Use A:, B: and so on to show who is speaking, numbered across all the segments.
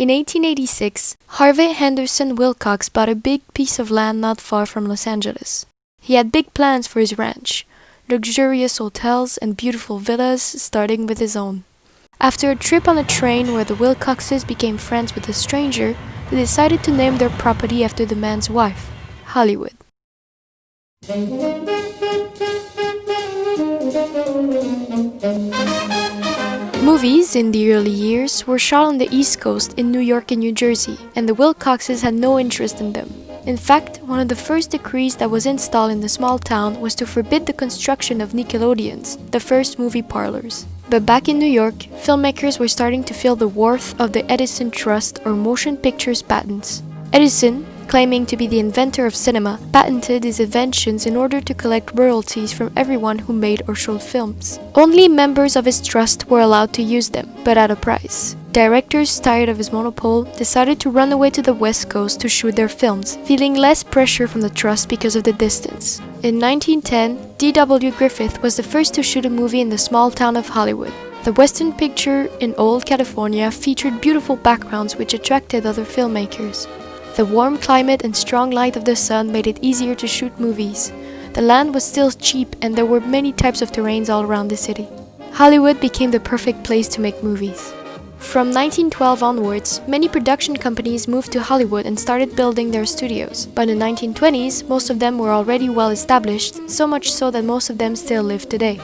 A: In 1886, Harvey Henderson Wilcox bought a big piece of land not far from Los Angeles. He had big plans for his ranch, luxurious hotels and beautiful villas, starting with his own. After a trip on a train where the Wilcoxes became friends with a stranger, they decided to name their property after the man's wife, Hollywood. Movies, in the early years, were shot on the East Coast in New York and New Jersey, and the Wilcoxes had no interest in them. In fact, one of the first decrees that was installed in the small town was to forbid the construction of Nickelodeons, the first movie parlors. But back in New York, filmmakers were starting to feel the worth of the Edison Trust or motion pictures patents. Edison, claiming to be the inventor of cinema, patented his inventions in order to collect royalties from everyone who made or showed films. Only members of his trust were allowed to use them, but at a price. Directors, tired of his monopole, decided to run away to the West Coast to shoot their films, feeling less pressure from the trust because of the distance. In 1910, D.W. Griffith was the first to shoot a movie in the small town of Hollywood. The Western picture in Old California featured beautiful backgrounds which attracted other filmmakers. The warm climate and strong light of the sun made it easier to shoot movies. The land was still cheap and there were many types of terrains all around the city. Hollywood became the perfect place to make movies. From 1912 onwards, many production companies moved to Hollywood and started building their studios. By the 1920s, most of them were already well established, so much so that most of them still live today.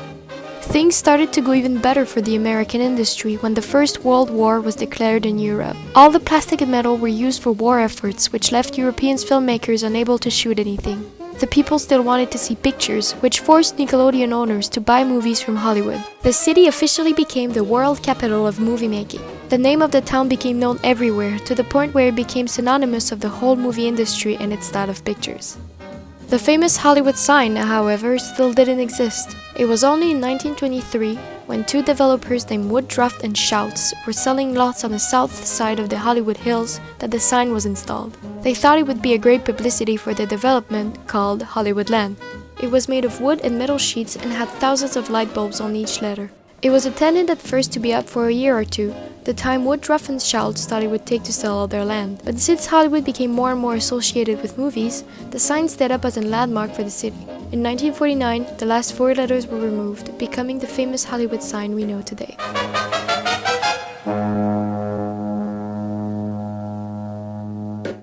A: Things started to go even better for the American industry when the First World War was declared in Europe. All the plastic and metal were used for war efforts, which left European filmmakers unable to shoot anything. The people still wanted to see pictures, which forced Nickelodeon owners to buy movies from Hollywood. The city officially became the world capital of movie making. The name of the town became known everywhere, to the point where it became synonymous of the whole movie industry and its style of pictures. The famous Hollywood sign, however, still didn't exist. It was only in 1923, when two developers named Woodruff and Schultz were selling lots on the south side of the Hollywood Hills, that the sign was installed. They thought it would be a great publicity for their development, called Hollywoodland. It was made of wood and metal sheets and had thousands of light bulbs on each letter. It was intended at first to be up for a year or two, the time Woodruff and Schultz thought it would take to sell all their land. But since Hollywood became more and more associated with movies, the sign stayed up as a landmark for the city. In 1949, the last four letters were removed, becoming the famous Hollywood sign we know today.